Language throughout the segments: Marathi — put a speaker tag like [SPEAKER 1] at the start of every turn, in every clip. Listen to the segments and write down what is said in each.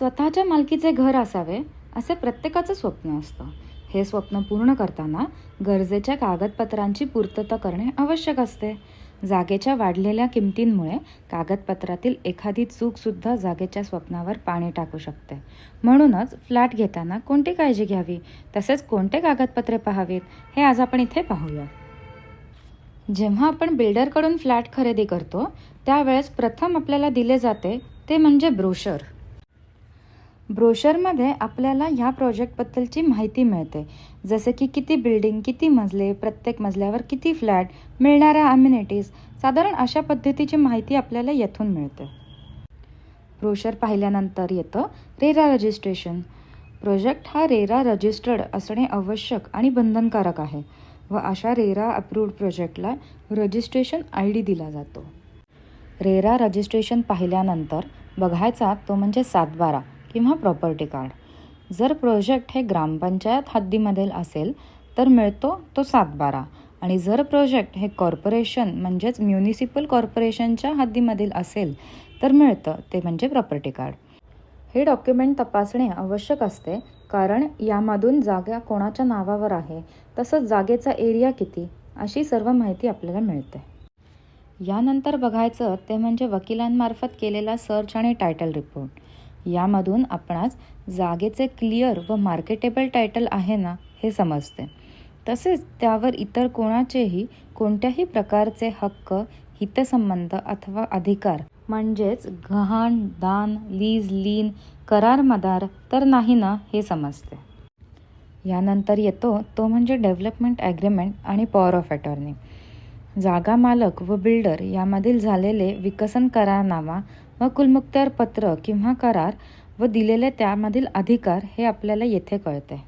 [SPEAKER 1] स्वतःच्या मालकीचे घर असावे असे प्रत्येकाचं स्वप्न असतं. हे स्वप्न पूर्ण करताना गरजेच्या कागदपत्रांची पूर्तता करणे आवश्यक असते. जागेच्या वाढलेल्या किमतींमुळे कागदपत्रातील एखादी चूकसुद्धा जागेच्या स्वप्नावर पाणी टाकू शकते. म्हणूनच फ्लॅट घेताना कोणती काळजी घ्यावी, तसेच कोणते कागदपत्रे पाहावीत, हे आज आपण इथे पाहूया. जेव्हा आपण बिल्डरकडून फ्लॅट खरेदी करतो त्यावेळेस प्रथम आपल्याला दिले जाते ते म्हणजे ब्रोशर. ब्रोशरमध्ये आपल्याला ह्या प्रोजेक्टबद्दलची माहिती मिळते, जसे की किती बिल्डिंग, किती मजले, प्रत्येक मजल्यावर किती फ्लॅट, मिळणाऱ्या अम्युनिटीज, साधारण अशा पद्धतीची माहिती आपल्याला येथून मिळते. ब्रोशर पाहिल्यानंतर येतं रेरा रजिस्ट्रेशन. प्रोजेक्ट हा रेरा रजिस्टर्ड असणे आवश्यक आणि बंधनकारक आहे व अशा रेरा अप्रूव्ड प्रोजेक्टला रजिस्ट्रेशन ID दिला जातो. रेरा रजिस्ट्रेशन पाहिल्यानंतर बघायचा तो म्हणजे 7/12 किंवा प्रॉपर्टी कार्ड. जर प्रोजेक्ट हे ग्रामपंचायत हद्दीमधील असेल तर मिळतो तो 7/12 आणि जर प्रोजेक्ट हे कॉर्पोरेशन म्हणजेच म्युनिसिपल कॉर्पोरेशनच्या हद्दीमधील असेल तर मिळतं ते म्हणजे प्रॉपर्टी कार्ड. हे डॉक्युमेंट तपासणे आवश्यक असते कारण यामधून जागा कोणाच्या नावावर आहे, तसंच जागेचा एरिया किती, अशी सर्व माहिती आपल्याला मिळते. यानंतर बघायचं ते म्हणजे वकिलांमार्फत केलेला सर्च आणि टायटल रिपोर्ट. यामधून आपणास जागेचे क्लिअर व मार्केटेबल टायटल आहे ना हे समजते. तसेच त्यावर इतर कोणाचेही कोणत्याही प्रकारचे हक्क, हितसंबंध अथवा अधिकार म्हणजेच गहाण, दान, लीज, लीन, करार मदार तर नाही ना हे समजते. यानंतर येतो तो म्हणजे डेव्हलपमेंट ॲग्रीमेंट आणि पॉवर ऑफ अटॉर्नी. जागा मालक व बिल्डर यामधील झालेले विकसन करारनामा व कुलमुखत्यार पत्र किंवा करार व दिलेले त्यामधील अधिकार हे आपल्याला येथे कळते.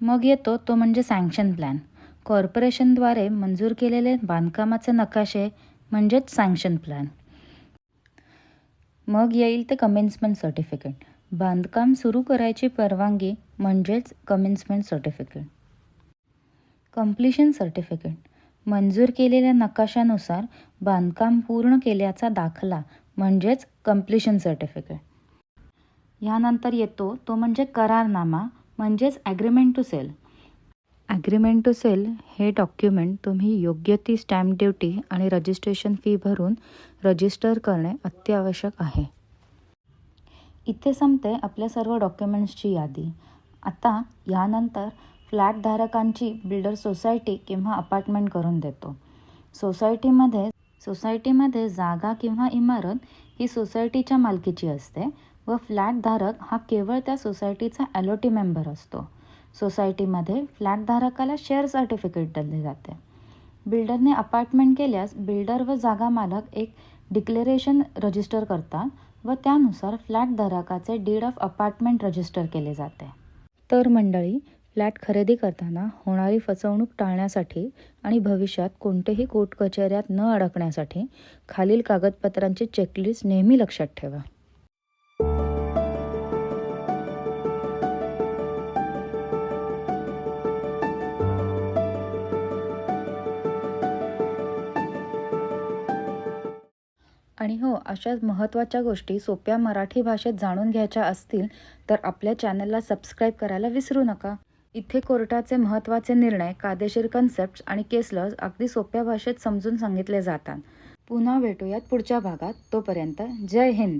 [SPEAKER 1] मग येतो तो म्हणजे सँक्शन प्लॅन. कॉर्पोरेशनद्वारे मंजूर केलेले बांधकामाचे नकाशे म्हणजेच सँक्शन प्लॅन. मग येईल ते कमेन्समेंट सर्टिफिकेट. बांधकाम सुरू करायची परवानगी म्हणजेच कमेन्समेंट सर्टिफिकेट. Completion certificate. मंजूर केलेल्या नकाशानुसार बांधकाम पूर्ण केल्याचा दाखला म्हणजेच कंप्लिशन सर्टिफिकेट. यानंतर येतो तो म्हणजे करारनामा म्हणजेच agreement to sell. Agreement to sell हे डॉक्युमेंट तुम्ही योग्य ती स्टॅम्प ड्युटी आणि रजिस्ट्रेशन फी भरून रजिस्टर करणे अत्यावश्यक आहे. इथे संपते आपल्या सर्व डॉक्युमेंट्सची यादी. आता यानंतर फ्लॅटधारकांची बिल्डर सोसायटी किंवा अपार्टमेंट करून देतो. सोसायटीमध्ये जागा किंवा इमारत ही सोसायटीच्या मालकीची असते व फ्लॅटधारक हा केवळ त्या सोसायटीचा ॲलोटी मेंबर असतो. सोसायटीमध्ये फ्लॅटधारकाला शेअर सर्टिफिकेट दिले जाते. बिल्डरने अपार्टमेंट केल्यास बिल्डर व जागा मालक एक डिक्लेरेशन रजिस्टर करतात व त्यानुसार फ्लॅटधारकाचे डीड ऑफ अपार्टमेंट रजिस्टर केले जाते. तर मंडळी, फ्लॅट खरेदी करताना होणारी फसवणूक टाळण्यासाठी आणि भविष्यात कोणतेही कोर्ट कचेऱ्यात न अडकण्यासाठी खालील कागदपत्रांची चेकलिस्ट नेहमी लक्षात ठेवा. आणि हो, अशाच महत्त्वाच्या गोष्टी सोप्या मराठी भाषेत जाणून घ्यायच्या असतील तर आपल्या चॅनलला सबस्क्राईब करायला विसरू नका. इथे कोर्टाचे महत्त्वाचे निर्णय, कायदेशीर कन्सेप्ट्स आणि केस लॉज अगदी सोप्या भाषेत समजून सांगितले जातात. पुन्हा भेटूयात पुढच्या भागात. तोपर्यंत जय हिंद.